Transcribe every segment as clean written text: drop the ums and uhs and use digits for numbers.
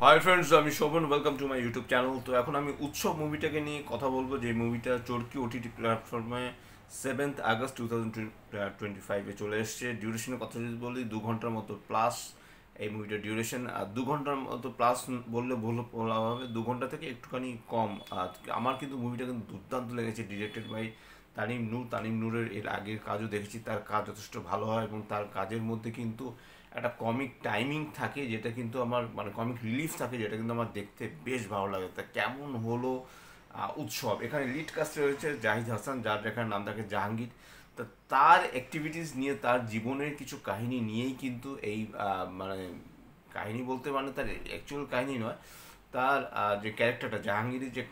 High friends, আমি Shovon. Welcome to my YouTube channel. তো এখন আমি উৎসব মুভিটাকে নিয়ে কথা বলবো, যে মুভিটা চরকি ওটিটি প্ল্যাটফর্মে 7 আগস্ট 2025-এ চলে এসছে। ডিউরেশনের কথা যদি বলি, 2 ঘন্টার মতো প্লাস এই মুভিটার ডিউরেশন। আর 2 ঘন্টার মতো প্লাস বললে ভুল বলা হবে, 2 ঘন্টা থেকে একটুখানি কম। আর আমার কিন্তু মুভিটা কিন্তু দুর্দান্ত লেগেছে। ডিরেক্টেড বাই তানিম নূরের এর আগের কাজও দেখেছি, তার কাজ যথেষ্ট ভালো হয় এবং তার কাজের মধ্যে কিন্তু একটা কমিক টাইমিং থাকে, যেটা কিন্তু আমার মানে কমিক রিলিফ থাকে, যেটা কিন্তু আমার দেখতে বেশ ভালো লাগে। তা কেমন হলো উৎসব? এখানে লিড কাস্টে রয়েছে জাহিদ হাসান, যার এখানে নাম থাকে জাহাঙ্গীর। তা তার অ্যাক্টিভিটিস নিয়ে, তার জীবনের কিছু কাহিনী নিয়েই কিন্তু এই মানে কাহিনী বলতে মানে তার অ্যাকচুয়াল কাহিনী নয়, তার যে ক্যারেক্টারটা, জাহাঙ্গীরের যে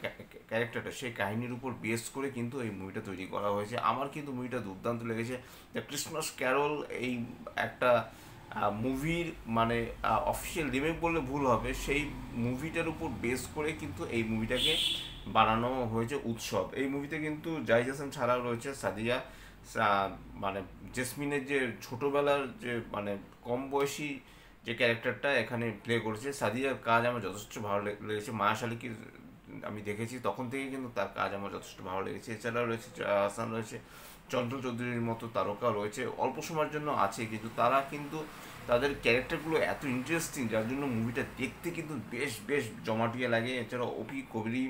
ক্যারেক্টারটা, সেই কাহিনীর উপর বেস করে কিন্তু এই মুভিটা তৈরি করা হয়েছে। আমার কিন্তু মুভিটা দুর্দান্ত লেগেছে। দ্য ক্রিসমাস ক্যারল এই একটা মুভির মানে অফিসিয়াল রিমেক বললে ভুল হবে, সেই মুভিটার উপর বেস করে কিন্তু এই মুভিটাকে বানানো হয়েছে উৎসব। এই মুভিতে কিন্তু জাহিদ হাসান ছাড়াও রয়েছে সাদিয়া, মানে জেসমিনের যে ছোটোবেলার যে মানে কম বয়সী যে ক্যারেক্টারটা এখানে প্লে করেছে। সাদিয়ার কাজ আমার যথেষ্ট ভালো লেগেছে। মায়া শালিকে আমি দেখেছি, তখন থেকে কিন্তু তার কাজ আমার যথেষ্ট ভালো লেগেছে। এছাড়াও রয়েছে হাসান, রয়েছে চঞ্চল চৌধুরীর মতো তারকা রয়েছে, অল্প সময়ের জন্য আছে, কিন্তু তারা কিন্তু তাদের ক্যারেক্টারগুলো এত ইন্টারেস্টিং, যার জন্য মুভিটা দেখতে কিন্তু বেশ বেশ জমাটিয়ে লাগে। এছাড়াও অপি কবিরি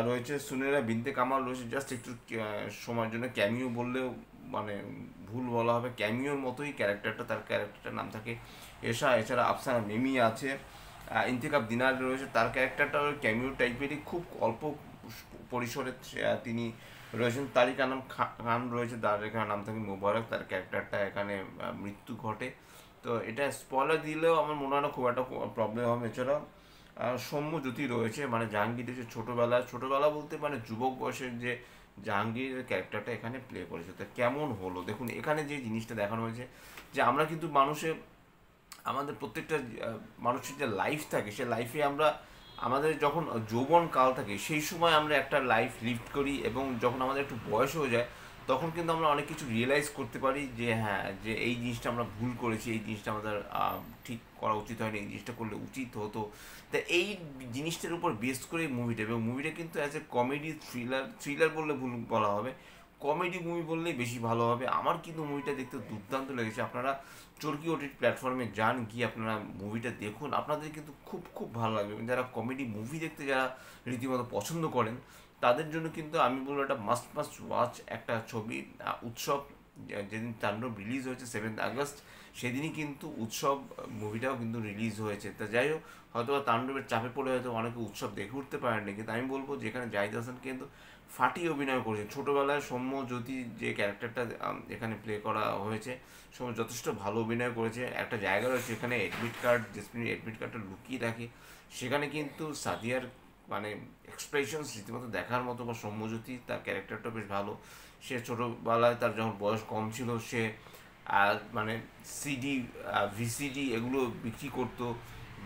রয়েছে, সুনেরা বিনতে কামাল রয়েছে। জাস্ট একটু সময়ের জন্য ক্যামিও বললেও মানে ভুল বলা হবে, ক্যামিওর মতোই ক্যারেক্টারটা, তার ক্যারেক্টারটার নাম থাকে এশা। এছাড়া আফসানা মিমি আছে, ইন্তেখাব দিনার রয়েছে, তার ক্যারেক্টারটা ক্যামিও টাইপেরই, খুব অল্প পরিসরে তিনি রয়েছেন। তারিক আনাম খান রয়েছে, তার এখানে নাম থাকে মোবারক, তার ক্যারেক্টারটা এখানে মৃত্যু ঘটে। তো এটা স্পয়লার দিলেও আমার মনে হয় না খুব একটা প্রবলেম হবে। এছাড়া সৌম্যজ্যোতি রয়েছে, মানে জাহাঙ্গীরের যে ছোটোবেলা বলতে মানে যুবক বয়সের যে জাহাঙ্গীরের ক্যারেক্টারটা এখানে প্লে করেছে। তো কেমন হলো দেখুন, এখানে যে জিনিসটা দেখানো হয়েছে, যে আমরা কিন্তু আমাদের প্রত্যেকটা মানুষের যে লাইফ থাকে, সে লাইফে আমরা আমাদের যখন যৌবন কাল থাকে, সেই সময় আমরা একটা লাইফ লিড করি, এবং যখন আমাদের একটু বয়স হয়ে যায়, তখন কিন্তু আমরা অনেক কিছু রিয়েলাইজ করতে পারি, যে হ্যাঁ, যে এই জিনিসটা আমরা ভুল করেছি, এই জিনিসটা আমাদের ঠিক করা উচিত হয়নি, এই জিনিসটা করলে উচিত হতো। তা এই জিনিসটার উপর বেস করে মুভিটা, এবং মুভিটা কিন্তু অ্যাজ এ কমেডি থ্রিলার বললে ভুল বলা হবে, কমেডি মুভি বললেই বেশি ভালো হবে। আমার কিন্তু মুভিটা দেখতে দুর্দান্ত লেগেছে। আপনারা চরকি ওটিটি প্ল্যাটফর্মে যান, গিয়ে আপনারা মুভিটা দেখুন, আপনাদের কিন্তু খুব খুব ভালো লাগবে। এবং যারা কমেডি মুভি দেখতে যারা রীতিমতো পছন্দ করেন, তাদের জন্য কিন্তু আমি বলবো একটা মাস্ট মাস্ট ওয়াচ একটা ছবি উৎসব। যেদিন তাণ্ডব রিলিজ হয়েছে 7 আগস্ট, সেদিনই কিন্তু উৎসব মুভিটাও কিন্তু রিলিজ হয়েছে। তা যাই হোক, হয়তো তাণ্ডবের চাপে পড়ে হয়তো অনেকে উৎসব দেখে উঠতে পারেননি, কিন্তু আমি বলবো যেখানে জাহিদ হাসান কিন্তু ফাটিয়ে অভিনয় করেছে। ছোটোবেলায় সৌম্যজ্যোতি যে ক্যারেক্টারটা এখানে প্লে করা হয়েছে, সৌম্য যথেষ্ট ভালো অভিনয় করেছে। একটা জায়গা রয়েছে এখানে অ্যাডমিট কার্ড, জেসমিনের অ্যাডমিট কার্ডটা লুকিয়ে রাখে, সেখানে কিন্তু সাদিয়ার মানে এক্সপ্রেশনস রীতিমতো দেখার মতো। বা সৌম্যজ্যোতি, তার ক্যারেক্টারটা বেশ ভালো। সে ছোটোবেলায়, তার যখন বয়স কম ছিল, সে মানে সিডি, ভিসিডি এগুলো বিক্রি করতো।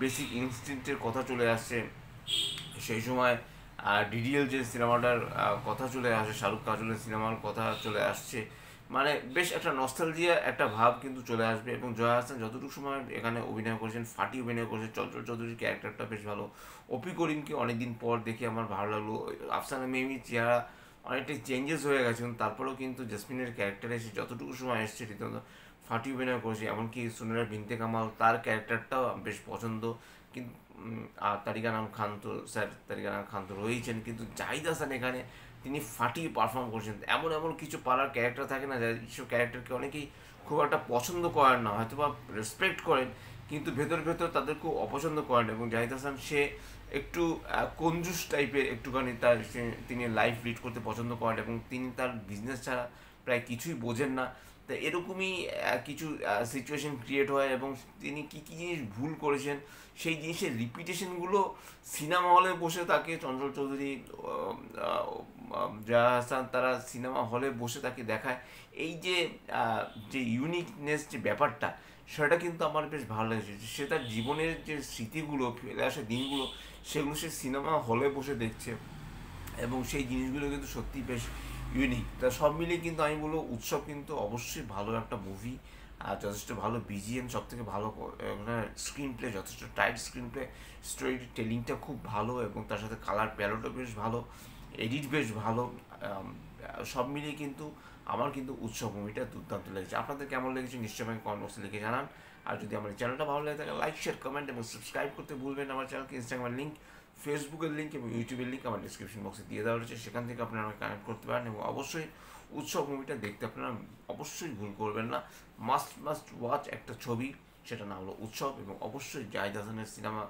বেসিক ইনস্টিংক্টের কথা চলে আসছে সেই সময়। ডিডিএল যে সিনেমাটার কথা চলে আসে, শাহরুখ কাজলের সিনেমার কথা চলে আসছে, মানে বেশ একটা নস্টালজিয়া একটা ভাব কিন্তু চলে আসবে। এবং জয়া হাসান যতটুকু সময় এখানে অভিনয় করেছেন, ফাটি অভিনয় করেছেন। চঞ্চল চৌধুরীর ক্যারেক্টারটা বেশ ভালো। অপি করিমকে অনেকদিন পর দেখে আমার ভালো লাগলো। আফসানা মেমির চেহারা অনেকটাই চেঞ্জেস হয়ে গেছে, তারপরেও কিন্তু জেসমিনের ক্যারেক্টারে এসে যতটুকু সময় এসছে রীতিমতো ফাটি অভিনয় করেছে। এমনকি সুনেরা বিনতে কামাল, তার ক্যারেক্টারটাও বেশ পছন্দ। কিন্তু আর তারিকা নাম খান তো স্যার, তারিকা নাম খান তো রয়েছেন, কিন্তু জাহিদ হাসান এখানে তিনি ফাটিয়ে পারফর্ম করছেন। এমন এমন কিছু পাড়ার ক্যারেক্টার থাকে না, যেসব ক্যারেক্টারকে অনেকেই খুব একটা পছন্দ করেন না, হয়তো বা রেসপেক্ট করেন, কিন্তু ভেতর ভেতর তাদের খুব অপছন্দ করেন। এবং জাহিদ হাসান সে একটু কঞ্জুস টাইপের, একটুখানি তিনি লাইফ লিড করতে পছন্দ করেন, এবং তিনি তার বিজনেস ছাড়া প্রায় কিছুই বোঝেন না। তো এরকমই কিছু সিচুয়েশন ক্রিয়েট হয়, এবং তিনি কী কী জিনিস ভুল করেছেন, সেই জিনিসের রিপিটেশনগুলো সিনেমা হলে বসে তাকে চঞ্চল চৌধুরী, জাহা হাসান, তারা সিনেমা হলে বসে তাকে দেখায়। এই যে যে ইউনিকনেস যে ব্যাপারটা, সেটা কিন্তু আমার বেশ ভালো লেগেছে। সে তার জীবনের যে স্মৃতিগুলো, ফেলে আসা দিনগুলো, সেগুলো সে সিনেমা হলে বসে দেখছে, এবং সেই জিনিসগুলো কিন্তু সত্যি বেশ ইউনিক। তা সব মিলিয়ে কিন্তু আমি বলবো উৎসব কিন্তু অবশ্যই ভালো একটা মুভি। আর যথেষ্ট ভালো বিজিএম, সব থেকে ভালো স্ক্রিন প্লে, যথেষ্ট টাইট স্ক্রিন প্লে, স্টোরি টেলিংটা খুব ভালো এবং তার সাথে কালার প্যালেটও বেশ ভালো, এডিট বেশ ভালো। সব মিলিয়ে কিন্তু আমার কিন্তু উৎসব মুভিটা দুর্দান্ত লেগেছে। আপনাদের কেমন লেগেছে নিশ্চয়ই আমাকে কমেন্ট বক্সে লিখে জানান। আর যদি আমার চ্যানেলটা ভালো লাগে থাকে লাইক, শেয়ার, কমেন্ট এবং সাবস্ক্রাইব করতে ভুলবেন। আমার চ্যানেলকে ইনস্টাগ্রামের লিঙ্ক, ফেসবুকের লিঙ্ক এবং ইউটিউবের লিঙ্ক আমার ডিসক্রিপশন বক্সে দিয়ে দেওয়া রয়েছে, সেখান থেকে আপনারা আমাকে কানেক্ট করতে পারেন। এবং অবশ্যই উৎসব মুভিটা দেখতে আপনারা অবশ্যই ভুল করবেন না। মাস্ট ওয়াচ একটা ছবি, সেটা নাম হলো উৎসব। এবং অবশ্যই জাহিদ হাসানের সিনেমা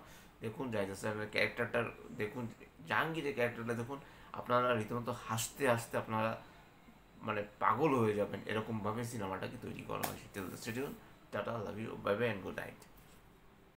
দেখুন, জাহিদ হাসানের ক্যারেক্টারটার দেখুন, জাহাঙ্গীরের ক্যারেক্টারটা দেখুন, আপনারা রীতিমতো হাসতে হাসতে আপনারা মানে পাগল হয়ে যাবেন, এরকমভাবে সিনেমাটাকে তৈরি করা হয়েছে। Tata, love you, bye bye and good night.